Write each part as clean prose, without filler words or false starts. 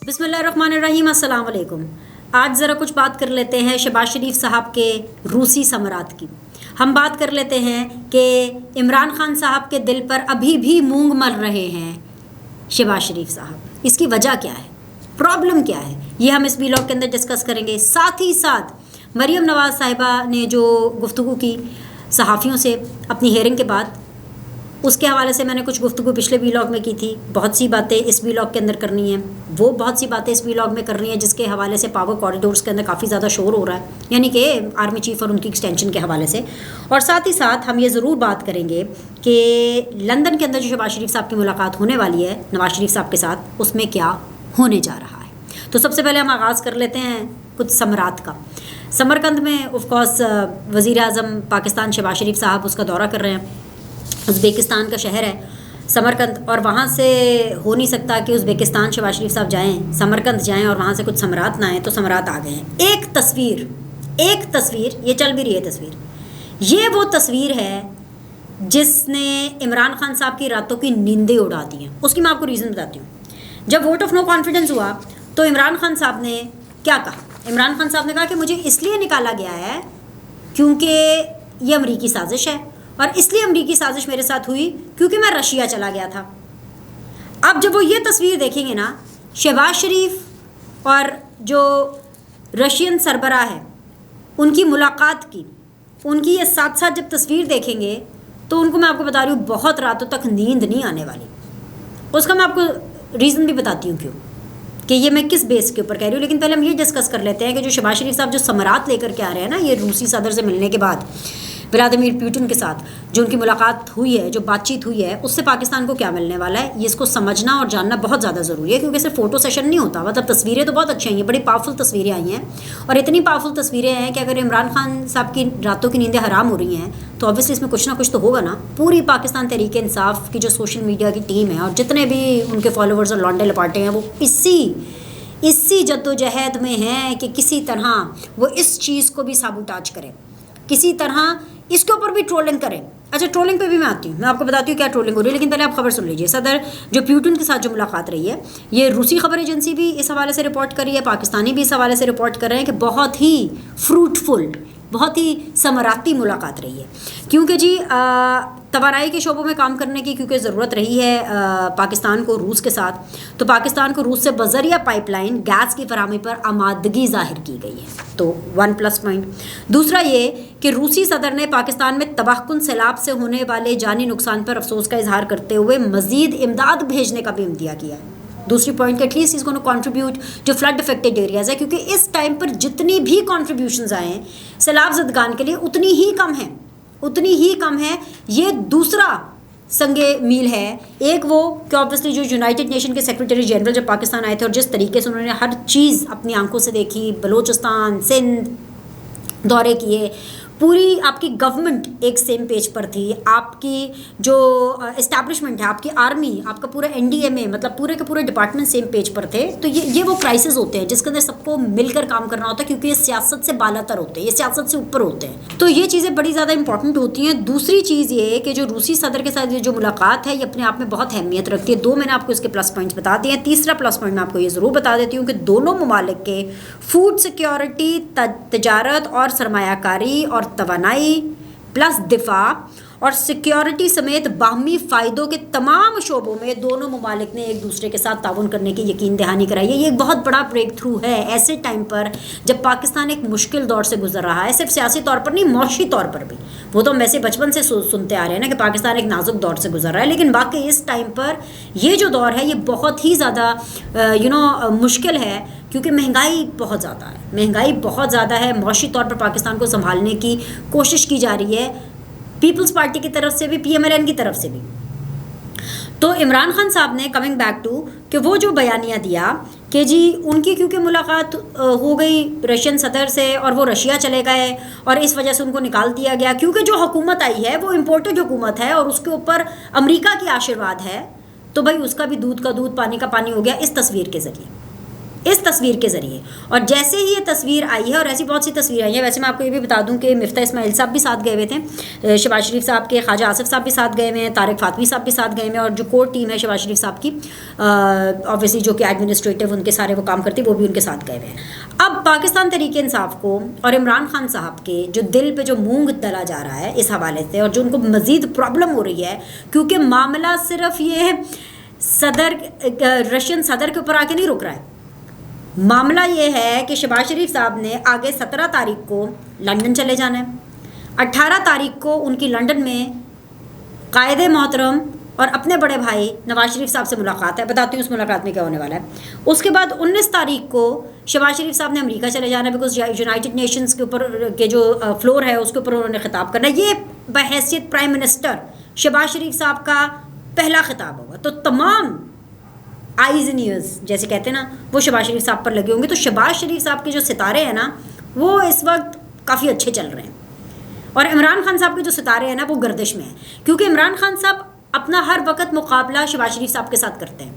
बिस्मिल्लाहिर्रहमानिर्रहीम, अस्सलाम वालेकुम। आज ज़रा कुछ बात कर लेते हैं शहबाज शरीफ साहब के रूसी समरात की। हम बात कर लेते हैं कि इमरान खान साहब के दिल पर अभी भी मूंग मल रहे हैं शहबाज शरीफ साहब। इसकी वजह क्या है, प्रॉब्लम क्या है, ये हम इस वीलॉग के अंदर डिस्कस करेंगे। साथ ही साथ मरीम नवाज़ साहिबा ने जो गुफ्तगू की सहाफ़ियों से अपनी हेयरिंग के बाद, उसके हवाले से मैंने कुछ गुफ्तगू पिछले वीलॉग में की थी। बहुत सी बातें इस वीलॉग के अंदर करनी है, वो बहुत सी बातें इस वीलॉग में करनी है जिसके हवाले से पावर कॉरिडोर्स के अंदर काफ़ी ज़्यादा शोर हो रहा है, यानी कि आर्मी चीफ और उनकी एक्सटेंशन के हवाले से। और साथ ही साथ हम ये ज़रूर बात करेंगे कि लंदन के अंदर जो शहबाज शरीफ साहब की मुलाकात होने वाली है नवाज़ शरीफ साहब के साथ, उसमें क्या होने जा रहा है। तो सबसे पहले हम आगाज़ कर लेते हैं कुछ समरात का। समरकंद में ऑफकोर्स वज़ीर आज़म पाकिस्तान शहबाज शरीफ साहब उसका दौरा कर रहे हैं। उज़्बेकिस्तान का शहर है समरकंद, और वहाँ से हो नहीं सकता कि उज़्बेकिस्तान शहबाज शरीफ साहब जाएं, समरकंद जाएं और वहाँ से कुछ समरात ना आए। तो समरात आ गए हैं। एक तस्वीर ये चल भी रही है तस्वीर, ये वो तस्वीर है जिसने इमरान खान साहब की रातों की नींदें उड़ा दी हैं। उसकी मैं आपको रीज़न बताती हूँ। जब वोट ऑफ नो कॉन्फिडेंस हुआ तो इमरान खान साहब ने क्या कहा? इमरान खान साहब ने कहा कि मुझे इसलिए निकाला गया है क्योंकि ये अमरीकी साजिश है, और इसलिए अमरीकी साजिश मेरे साथ हुई क्योंकि मैं रशिया चला गया था। अब जब वो ये तस्वीर देखेंगे ना, शहबाज शरीफ और जो रशियन सरबराह है उनकी मुलाकात की, उनकी ये साथ साथ जब तस्वीर देखेंगे तो उनको मैं आपको बता रही हूँ बहुत रातों तक नींद नहीं आने वाली। उसका मैं आपको रीज़न भी बताती हूँ क्यों, कि ये मैं किस बेस के ऊपर कह रही हूँ। लेकिन पहले हम ये डिस्कस कर लेते हैं कि जो शहबाज शरीफ साहब जो समरात लेकर के आ रहे हैं ना, ये रूसी सदर से मिलने के बाद व्लादिमीर पुतिन के साथ जो उनकी मुलाकात हुई है, जो बातचीत हुई है, उससे पाकिस्तान को क्या मिलने वाला है, ये इसको समझना और जानना बहुत ज़्यादा ज़रूरी है। क्योंकि सिर्फ फ़ोटो सेशन नहीं होता, मतलब तस्वीरें तो बहुत अच्छी आई हैं, बड़ी पावरफुल तस्वीरें आई हैं, और इतनी पावरफुल तस्वीरें हैं कि अगर इमरान खान साहब की रातों की नींदें हराम हो रही हैं तो ऑब्वियसली इसमें कुछ ना कुछ तो होगा ना। पूरी पाकिस्तान तहरीक इंसाफ की जो सोशल मीडिया की टीम है और जितने भी उनके फॉलोअर्स और लौंडे लपाटे हैं, वो इसी जद्दोजहद में हैं कि किसी तरह वो इस चीज़ को भी साबुटाज करें, किसी तरह इसके ऊपर भी ट्रोलिंग करें। अच्छा, ट्रोलिंग पे भी मैं आती हूँ, मैं आपको बताती हूँ क्या ट्रोलिंग हो रही है, लेकिन पहले आप खबर सुन लीजिए। सदर जो पुतिन के साथ जो मुलाकात रही है, ये रूसी खबर एजेंसी भी इस हवाले से रिपोर्ट कर रही है, पाकिस्तानी भी इस हवाले से रिपोर्ट कर रहे हैं कि बहुत ही फ्रूटफुल, बहुत ही समराती मुलाकात रही है। क्योंकि जी तवानाई के शोबों में काम करने की क्योंकि ज़रूरत रही है पाकिस्तान को रूस के साथ, तो पाकिस्तान को रूस से बज़रिया पाइपलाइन गैस की फराहमी पर आमादगी ज़ाहिर की गई है। तो 1 प्लस पॉइंट। दूसरा ये कि रूसी सदर ने पाकिस्तान में तबाहकुन सैलाब से होने वाले जानी नुकसान पर अफसोस का इजहार करते हुए मज़ीद इमदाद भेजने का भी इंदिया किया है। दूसरी पॉइंट कि एटलीस्ट इज़ गोना कॉन्ट्रीब्यूट जो फ्लड अफेक्टेड एरियाज़ है, क्योंकि इस टाइम पर जितनी भी कॉन्ट्रीब्यूशंस आए हैं सैलाब ज़दगान के लिए उतनी ही कम है। ये दूसरा संगे मील है। एक वो कि ऑब्वियसली जो यूनाइटेड नेशन के सेक्रेटरी जनरल जब पाकिस्तान आए थे और जिस तरीके से उन्होंने हर चीज़ अपनी आंखों से देखी, बलूचिस्तान, सिंध दौरे किए, पूरी आपकी गवर्नमेंट एक सेम पेज पर थी, आपकी जो इस्टेब्लिशमेंट है, आपकी आर्मी, आपका पूरा एनडीएमए, मतलब पूरे के पूरे डिपार्टमेंट सेम पेज पर थे। तो ये वो क्राइसिस होते हैं जिसके अंदर सबको मिलकर काम करना होता है, क्योंकि ये सियासत से बालातर होते हैं, ये सियासत से ऊपर होते हैं। तो ये चीज़ें बड़ी ज़्यादा इंपॉर्टेंट होती हैं। दूसरी चीज़ ये कि जो रूसी सदर के साथ जो मुलाकात है ये अपने आप में बहुत अहमियत रखती है। 2 मैंने आपको इसके प्लस पॉइंट्स बता दिए हैं। तीसरा प्लस पॉइंट मैं आपको ये ज़रूर बता देती हूँ कि दोनों ममालिक के फूड सिक्योरिटी, तजारत और सरमायाकारी और तवानाई प्लस दिफा और सिक्योरिटी समेत बाहमी फ़ायदों के तमाम शोबों में दोनों ममालिक ने एक दूसरे के साथ ताउन करने की यकीन दहानी कराई है। ये एक बहुत बड़ा ब्रेक थ्रू है ऐसे टाइम पर जब पाकिस्तान एक मुश्किल दौर से गुजर रहा है, सिर्फ सियासी तौर पर नहीं, मौशी तौर पर भी। वो तो हम वैसे बचपन से सुनते आ रहे हैं ना कि पाकिस्तान एक नाजुक दौर से गुजर रहा है, लेकिन बाकी इस टाइम पर ये जो दौर है ये बहुत ही ज़्यादा मुश्किल है, क्योंकि महंगाई बहुत ज़्यादा है। मौशी तौर पर पाकिस्तान को संभालने की कोशिश की जा रही है पीपल्स पार्टी की तरफ से भी, PMLN की तरफ से भी। तो इमरान खान साहब ने कमिंग बैक टू कि वो जो बयानिया दिया कि जी उनकी क्योंकि मुलाकात हो गई रशियन सदर से और वो रशिया चले गए और इस वजह से उनको निकाल दिया गया, क्योंकि जो हुकूमत आई है वो इम्पोर्टेड हुकूमत है और उसके ऊपर अमेरिका की आशीर्वाद है, तो भाई उसका भी दूध का दूध पानी का पानी हो गया इस तस्वीर के ज़रिए। इस तस्वीर के ज़रिए। और जैसे ही ये तस्वीर आई है, और ऐसी बहुत सी तस्वीरें आई हैं, वैसे मैं आपको ये भी बता दूं कि मिफ्ता इस्माइल साहब भी साथ गए हुए थे, शहबाज शरीफ साहब के ख्वाजा आसिफ साहब भी साथ गए हुए हैं, तारिक फातमी साहब भी साथ गए हुए हैं, और जो कोर टीम है शहबाज शरीफ साहब की ऑब्वियसली जो कि एडमिनिस्ट्रेटिव उनके सारे वो काम करती है, वो भी उनके साथ गए हुए हैं। अब पाकिस्तान तहरीक इंसाफ को और इमरान खान साहब के जो दिल पे जो मूंग दला जा रहा है इस हवाले से, और जो उनको मज़ीद प्रॉब्लम हो रही है, क्योंकि मामला सिर्फ ये रशियन सदर के ऊपर आके नहीं रुक रहा है। मामला ये है कि शहबाज शरीफ साहब ने आगे 17 तारीख को लंदन चले जाना है, 18 तारीख को उनकी लंदन में कायदे मोहतरम और अपने बड़े भाई नवाज शरीफ साहब से मुलाकात है। बताती हूँ उस मुलाकात में क्या होने वाला है। उसके बाद 19 तारीख को शहबाज शरीफ साहब ने अमेरिका चले जाना है, बिकॉज यूनाइटेड नेशंस के ऊपर के जो फ्लोर है उसके ऊपर उन्होंने खिताब करना है। ये बहैसियत प्राइम मिनिस्टर शहबाज शरीफ साहब का पहला खिताब होगा, तो तमाम आइज़ एंड ईयर्स जैसे कहते हैं ना, वो शहबाज शरीफ साहब पर लगे होंगे। तो शहबाज शरीफ साहब के जो सितारे हैं ना, वो इस वक्त काफ़ी अच्छे चल रहे हैं, और इमरान खान साहब के जो सितारे हैं ना, वो गर्दिश में हैं, क्योंकि इमरान खान साहब अपना हर वक्त मुकाबला शहबाज शरीफ साहब के साथ करते हैं,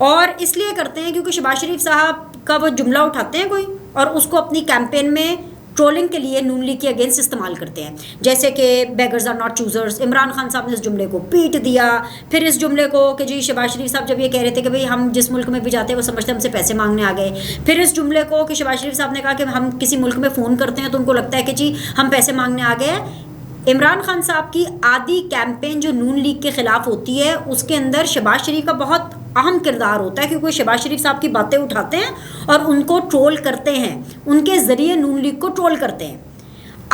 और इसलिए करते हैं क्योंकि शहबाज शरीफ साहब का वो जुमला उठाते हैं कोई, और उसको अपनी कैंपेन में ट्रोलिंग के लिए नून लीग के अगेंस्ट इस्तेमाल करते हैं। जैसे कि beggars are not choosers, Imran Khan साहब ने इस जुमले को पीट दिया। फिर इस जुमले को कि जी शहबाज शरीफ साहब जब ये कह रहे थे कि भाई हम जिस मुल्क में भी जाते हैं वो समझते हमसे पैसे मांगने आ गए। फिर इस जुमले को कि शहबाज शरीफ साहब ने कहा कि हम किसी मुल्क में फ़ोन करते हैं तो उनको लगता है कि जी हम पैसे मांगने आ गए। इमरान खान साहब की आधी कैंपेन जो नून लीग के ख़िलाफ़ होती है, उसके अंदर शहबाज शरीफ का बहुत अहम किरदार होता है, क्योंकि शहबाज शरीफ साहब की बातें उठाते हैं और उनको ट्रोल करते हैं, उनके ज़रिए नून लीग को ट्रोल करते हैं।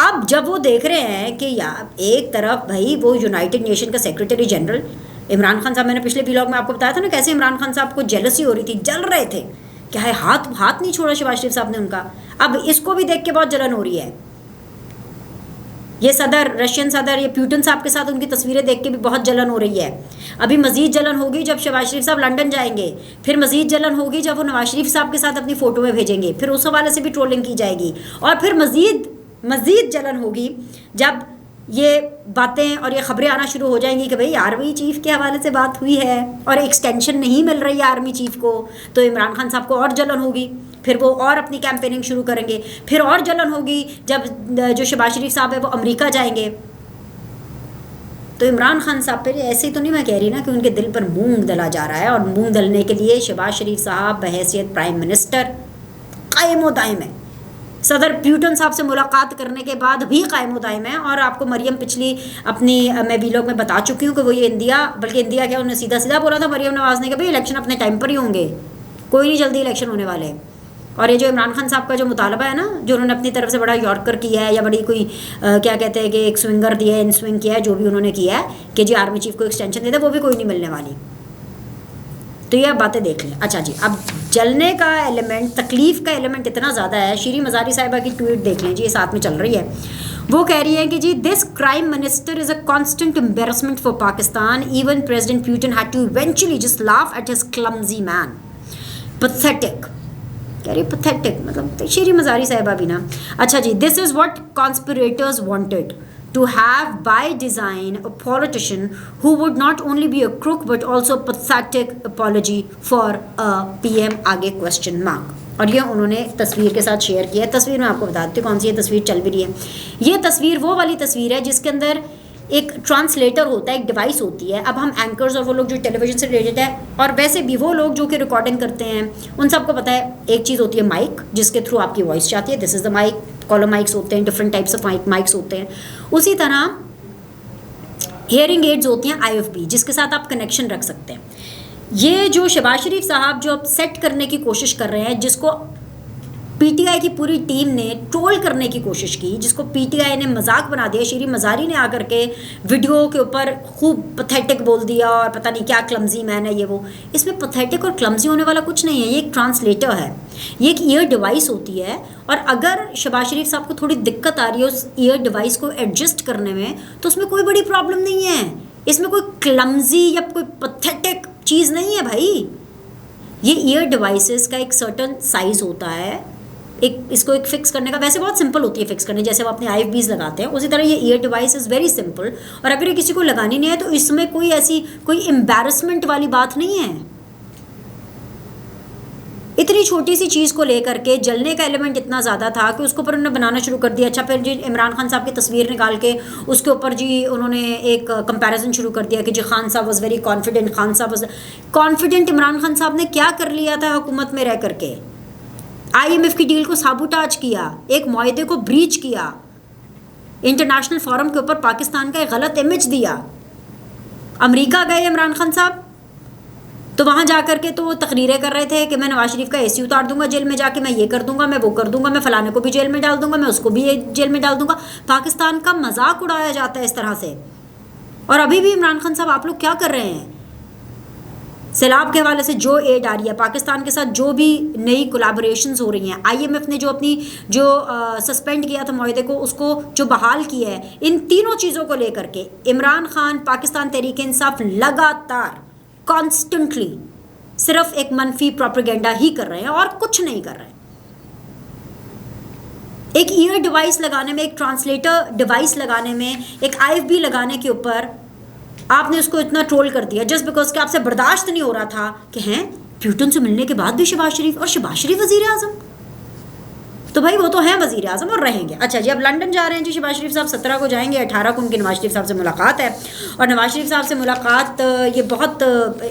अब जब वो देख रहे हैं कि यार एक तरफ भाई वो यूनाइटेड नेशन का सेक्रेटरी जनरल इमरान खान साहब, मैंने पिछले व्लॉग में आपको बताया था ना कैसे इमरान खान साहब को जेलसी हो रही थी, जल रहे थे, क्या है हाथ नहीं छोड़ा शहबाज शरीफ साहब ने उनका। अब इसको भी देख के बहुत जलन हो रही है। ये सदर, रशियन सदर, ये प्यूटन साहब के साथ उनकी तस्वीरें देख के भी बहुत जलन हो रही है। अभी मज़ीद जलन होगी जब शहबाज शरीफ साहब लंदन जाएंगे, फिर मज़ीद जलन होगी जब वो नवाज शरीफ साहब के साथ अपनी फ़ोटो में भेजेंगे, फिर उस हवाले से भी ट्रोलिंग की जाएगी, और फिर मज़ीद जलन होगी जब ये बातें और ये ख़बरें आना शुरू हो जाएंगी कि भाई आर्मी चीफ़ के हवाले से बात हुई है और एक्सटेंशन नहीं मिल रही है आर्मी चीफ़ को, तो इमरान खान साहब को और जलन होगी, फिर वो और अपनी कैंपेनिंग शुरू करेंगे। फिर और जलन होगी जब जो शहबाज शरीफ साहब है वो अमेरिका जाएंगे। तो इमरान खान साहब पे ऐसे ही तो नहीं मैं कह रही ना कि उनके दिल पर मूंग दला जा रहा है, और मूंग दलने के लिए शहबाज शरीफ साहब बहैसियत प्राइम मिनिस्टर कायम व दायम है। सदर प्यूटन साहब से मुलाकात करने के बाद भी कायम दायम है। और आपको मरियम पिछली अपनी मैं वीलॉग में बता चुकी हूँ कि वो ये इंडिया क्या उन्होंने सीधा बोला था मरियम नवाज़ ने कि भाई इलेक्शन अपने टाइम पर ही होंगे, कोई नहीं जल्दी इलेक्शन होने वाले। और ये जो इमरान खान साहब का जो मुतालबा है ना, जो उन्होंने अपनी तरफ से बड़ा यॉर्कर किया है, या बड़ी कोई क्या कहते हैं कि एक स्विंगर दिया है, इन स्विंग किया है, जो भी उन्होंने किया है कि जी आर्मी चीफ को एक्सटेंशन देते, वो भी कोई नहीं मिलने वाली। तो ये आप बातें देख लें। अच्छा जी, अब जलने का एलिमेंट, तकलीफ़ का एलिमेंट इतना ज़्यादा है। शीरी मज़ारी साहिबा की ट्वीट देख लें जी, ये साथ में चल रही है। वो कह रही है कि जी this crime minister is a constant embarrassment for Pakistan, even president Putin had to eventually just laugh at his clumsy man, pathetic. कह रही पैथेटिक, मतलब शीरी मज़ारी साहिबा भी ना। अच्छा जी, this is what conspirators wanted, to have by design a politician who would not only be a crook but also pathetic apology for a PM आगे question mark। और ये उन्होंने तस्वीर के साथ शेयर किया है। तस्वीर मैं आपको बताती हूँ कौन सी ये तस्वीर चल भी रही है। ये तस्वीर वो वाली तस्वीर है जिसके अंदर एक ट्रांसलेटर होता है, एक डिवाइस होती है। अब हम एंकर्स और वो लोग जो टेलीविज़न से रिलेटेड है, और वैसे भी वो लोग जो कि रिकॉर्डिंग करते हैं, उन सबको पता है एक चीज़ होती है माइक, जिसके थ्रू आपकी वॉइस जाती है। This is the mike. Collar mikes होते हैं, डिफरेंट टाइप्स ऑफ माइक्स होते हैं। उसी तरह हियरिंग एड्स होती हैं IFB, जिसके साथ आप कनेक्शन रख सकते हैं। ये जो शहबाज शरीफ साहब जो अब सेट करने की कोशिश कर रहे हैं, जिसको PTI की पूरी टीम ने ट्रोल करने की कोशिश की, जिसको PTI ने मजाक बना दिया, शीरी मज़ारी ने आकर के वीडियो के ऊपर खूब पैथेटिक बोल दिया और पता नहीं क्या क्लमजी मैन है ये वो। इसमें पैथेटिक और क्लमजी होने वाला कुछ नहीं है, ये एक ट्रांसलेटर है, ये एक ईयर डिवाइस होती है। और अगर शहबाज शरीफ साहब को थोड़ी दिक्कत आ रही है उस ईयर डिवाइस को एडजस्ट करने में, तो उसमें कोई बड़ी प्रॉब्लम नहीं है। इसमें कोई क्लमजी या कोई पैथेटिक चीज़ नहीं है भाई। ये ईयर डिवाइसेस का एक सर्टन साइज़ होता है, इसको एक फिक्स करने का वैसे बहुत सिंपल होती है फिक्स करने, जैसे वो अपने IFBs लगाते हैं, उसी तरह ये year device is very simple. और अगर ये किसी को लगानी नहीं है तो इसमें कोई ऐसी कोई एम्बैरसमेंट वाली बात नहीं है। इतनी छोटी सी चीज़ को लेकर के जलने का एलिमेंट इतना ज़्यादा था कि उसके ऊपर उन्होंने बनाना शुरू कर दिया। अच्छा, फिर जी इमरान खान साहब की तस्वीर निकाल के उसके ऊपर जी उन्होंने एक कंपैरिजन शुरू कर दिया कि जी खान साहब वाज वेरी कॉन्फिडेंट, खान साहब वाज कॉन्फिडेंट। इमरान खान साहब ने क्या कर लिया था हुकूमत में रह करके? IMF की डील को साबुटाज किया, एक मुआहदे को ब्रीच किया, इंटरनेशनल फोरम के ऊपर पाकिस्तान का एक गलत इमेज दिया। अमेरिका गए इमरान खान साहब, तो वहाँ जा कर के तो वो तकरीरें कर रहे थे कि मैं नवाज शरीफ का AC उतार दूंगा जेल में जाके, मैं ये कर दूंगा, मैं वो कर दूंगा, मैं फलाने को भी जेल में डाल दूंगा, मैं उसको भी जेल में डाल दूंगा। पाकिस्तान का मजाक उड़ाया जाता है इस तरह से। और अभी भी इमरान खान साहब आप लोग क्या कर रहे हैं? सैलाब के हवाले से जो एड आ रही है, पाकिस्तान के साथ जो भी नई कोलैबोरेशंस हो रही हैं, IMF ने जो अपनी जो सस्पेंड किया था मुआहदे को, उसको जो बहाल किया है, इन तीनों चीज़ों को लेकर के इमरान खान पाकिस्तान तहरीक इंसाफ लगातार कॉन्स्टेंटली सिर्फ एक मनफी प्रोपेगेंडा ही कर रहे हैं और कुछ नहीं कर रहे हैं। एक ईयर डिवाइस लगाने में, एक ट्रांसलेटर डिवाइस लगाने में, एक IFB लगाने के ऊपर आपने उसको इतना ट्रोल कर दिया जस्ट बिकॉज कि आपसे बर्दाश्त नहीं हो रहा था कि हैं प्यूटन से मिलने के बाद भी शहबाज शरीफ, और शहबाज शरीफ वजीर आजम, तो भाई वो तो हैं वजीर आजम और रहेंगे। अच्छा जी, अब लंदन जा रहे हैं जी शहबाज शरीफ साहब, 17 को जाएंगे, 18 को उनकी नवाज शरीफ साहब से मुलाकात है। और नवाज शरीफ साहब से मुलाकात ये बहुत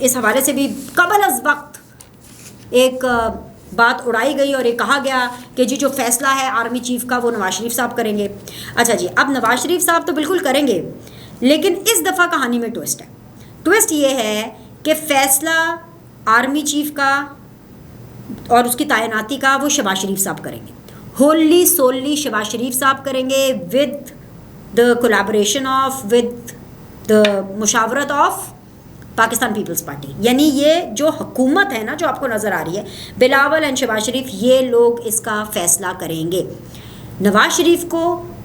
इस हवाले से भी कबल अज़ वक्त एक बात उड़ाई गई और ये कहा गया कि जी जो फैसला है आर्मी चीफ का वो नवाज शरीफ साहब करेंगे। अच्छा जी, अब नवाज शरीफ साहब तो बिल्कुल करेंगे, लेकिन इस दफ़ा कहानी में ट्विस्ट है। ट्विस्ट ये है कि फ़ैसला आर्मी चीफ का और उसकी तैनाती का वो शहबाज शरीफ साहब करेंगे, होली सोली शहबाज शरीफ साहब करेंगे, with the collaboration of, with the मुशावरत ऑफ पाकिस्तान पीपल्स पार्टी। यानी ये जो हुकूमत है ना जो आपको नज़र आ रही है, बिलावल एंड शहबाज शरीफ, ये लोग इसका फ़ैसला करेंगे। नवाज शरीफ को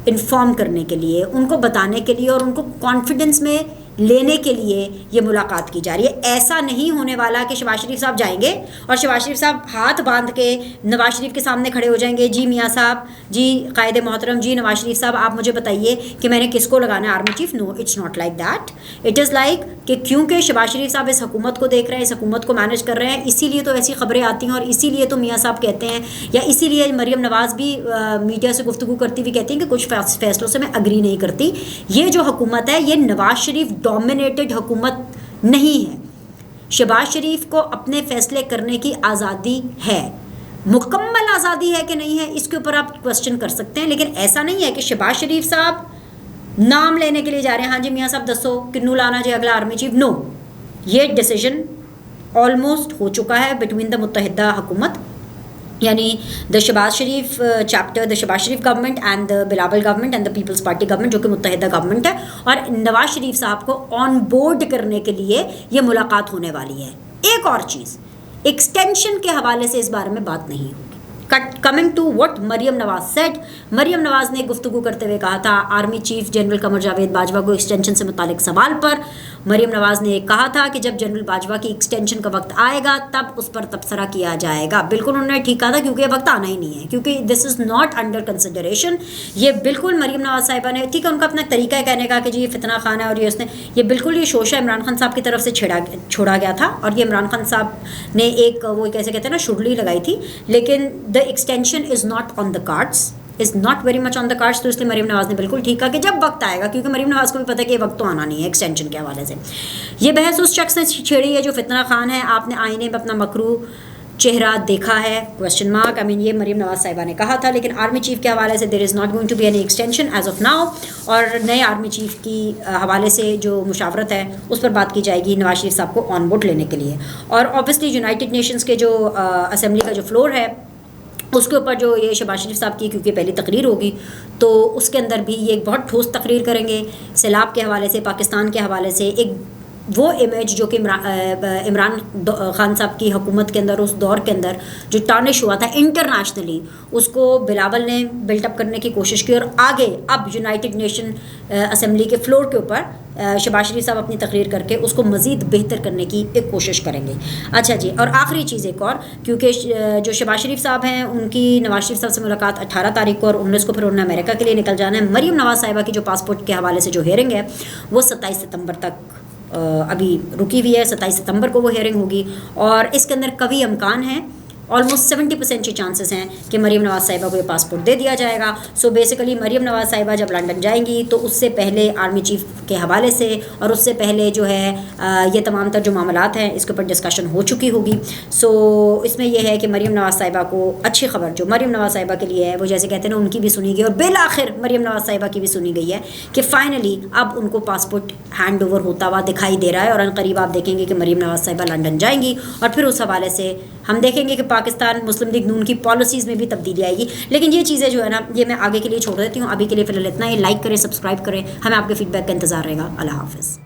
इन्फॉर्म करने के लिए, उनको बताने के लिए और उनको कॉन्फिडेंस में लेने के लिए ये मुलाकात की जा रही है। ऐसा नहीं होने वाला कि शहबाज शरीफ साहब जाएंगे और शहबाज शरीफ साहब हाथ बांध के नवाज शरीफ के सामने खड़े हो जाएंगे, जी मियाँ साहब, जी कायदे मोहतरम, जी नवाज शरीफ साहब, आप मुझे बताइए कि मैंने किसको लगाना है army chief. No, it's not like that. It is like कि क्योंकि शहबाज शरीफ साहब इस हुकूमत को देख रहे हैं, इस हुकूमत को मैनेज कर रहे हैं, इसीलिए तो ऐसी खबरें आती हैं और इसीलिए तो मियाँ साहब कहते हैं, या इसीलिए मरीम नवाज़ भी मीडिया से गुफ्तगू करती हुई कहती हैं कि कुछ फैसलों से मैं अग्री नहीं करती। ये जो हुकूमत है ये नवाज शरीफ डोमिनेटेड हुकूमत नहीं है। शहबाज शरीफ को अपने फैसले करने की आज़ादी है, मुकम्मल आज़ादी है कि नहीं है इसके ऊपर आप क्वेश्चन कर सकते हैं, लेकिन ऐसा नहीं है कि शहबाज शरीफ साहब नाम लेने के लिए जा रहे हैं, हाँ जी मियाँ साहब दसो किन्नू लाना जी अगला आर्मी चीफ। नो, ये डिसीजन ऑलमोस्ट हो चुका है बिटवीन द मुत्तहिदा हुकूमत, यानी the Shahbaz Sharif chapter, the Shahbaz Sharif government and the Bilawal government and the peoples party government, जो कि मुत्तहिदा गवर्नमेंट है, और नवाज शरीफ साहब को ऑन बोर्ड करने के लिए ये मुलाकात होने वाली है। एक और चीज़, एक्सटेंशन के हवाले से इस बारे में बात नहीं होगी। Coming to what Maryam Nawaz said, Maryam Nawaz ने गुफ्तगू करते हुए कहा था army chief general Qamar Javed Bajwa को एक्सटेंशन से मुतालिक सवाल पर, मरियम नवाज ने कहा था कि जब जनरल बाजवा की एक्सटेंशन का वक्त आएगा तब उस पर तबसरा किया जाएगा। बिल्कुल उन्होंने ठीक कहा था, क्योंकि ये वक्त आना ही नहीं है, क्योंकि this is not under consideration. ये बिल्कुल मरियम नवाज साहिबा ने, ठीक है उनका अपना तरीका है कहने का कि जी ये फितना खान है और ये उसने, ये बिल्कुल ये शोशा इमरान खान साहब की तरफ से छोड़ा गया था और ये इमरान खान साहब ने एक वो कैसे कहते हैं ना शुडली लगाई थी, लेकिन the extension is not on the cards, is not very much on the cards. तो इसलिए मरीम नवाज़ ने बिल्कुल ठीक कहा कि जब वक्त आएगा, क्योंकि मरीम नवाज़ को भी पता है कि ये वक्त तो आना नहीं है एक्सटेंशन के हवाले से। ये बहस उस शख्स ने छेड़ी है जो फितना खान है, आपने आईने में अपना मकरू चेहरा देखा है, क्वेश्चन मार्क। आई मीन ये मरीम नवाज साहिबा ने कहा था, लेकिन आर्मी चीफ के हवाले से there is not going to be any extension as of now, और नए आर्मी चीफ की हवाले से जो मुशावरत है उस पर बात की जाएगी नवाज शरीफ साहब को ऑन बोर्ड लेने के लिए। और ऑब्वियसली यूनाइटेड नेशंस के जो असेंबली का जो फ्लोर है उसके ऊपर जो ये शहबाज शरीफ साहब की क्योंकि पहली तकरीर होगी तो उसके अंदर भी ये एक बहुत ठोस तकरीर करेंगे सैलाब के हवाले से, पाकिस्तान के हवाले से, एक वो इमेज जो कि इमरान खान साहब की हुकूमत के अंदर उस दौर के अंदर जो टार्निश हुआ था इंटरनेशनली, उसको बिलावल ने बिल्टअप करने की कोशिश की और आगे अब यूनाइटेड नेशन असेंबली के फ्लोर के ऊपर शहबाज शरीफ साहब अपनी तकरीर करके उसको मज़ीद बेहतर करने की एक कोशिश करेंगे। अच्छा जी, और आखिरी चीज़ एक और, क्योंकि जो शहबाज शरीफ साहब हैं उनकी नवाज शरीफ साहब से मुलाकात 18 तारीख को और 19 को फिर उन्हें अमेरिका के लिए निकल जाना है। मरीम नवाज साहिबा की जो पासपोर्ट के हवाले से जो हेयरिंग है वो 27 सितंबर तक अभी रुकी हुई है, 27 सितंबर को वो हेयरिंग होगी और इसके अंदर कभी इम्कान है ऑलमोस्ट 70% के चांसेस हैं कि मरीम नवाज़ साहिबा को ये पासपोर्ट दे दिया जाएगा। सो बेसिकली मरीम नवाज़ साहिबा जब लंदन जाएंगी तो उससे पहले आर्मी चीफ के हवाले से और उससे पहले जो है ये तमाम तर जो मामलात हैं इसके ऊपर डिस्कशन हो चुकी होगी। सो इसमें यह है कि मरीम नवाज़ साहिबा को अच्छी खबर जो मरीम नवाज़ साहिबा के लिए है वो जैसे कहते हैं ना उनकी भी सुनी गई और बिल आखिर मरीम नवाज़ साहिबा की भी सुनी गई है कि फ़ाइनली अब उनको पासपोर्ट हैंड ओवर होता हुआ दिखाई दे रहा है। और अनकरीब आप देखेंगे कि मरीम नवाज़ साहिबा लंदन जाएंगी और फिर उस हवाले से हम देखेंगे कि पाकिस्तान मुस्लिम लीग नून की पॉलिसीज़ में भी तब्दीली आएगी। लेकिन ये चीज़ें जो है ना ये मैं आगे के लिए छोड़ देती हूँ। अभी के लिए फिलहाल इतना ही। लाइक करें, सब्सक्राइब करें, हमें आपके फीडबैक का इंतज़ार रहेगा। अल्लाह हाफ़िज़।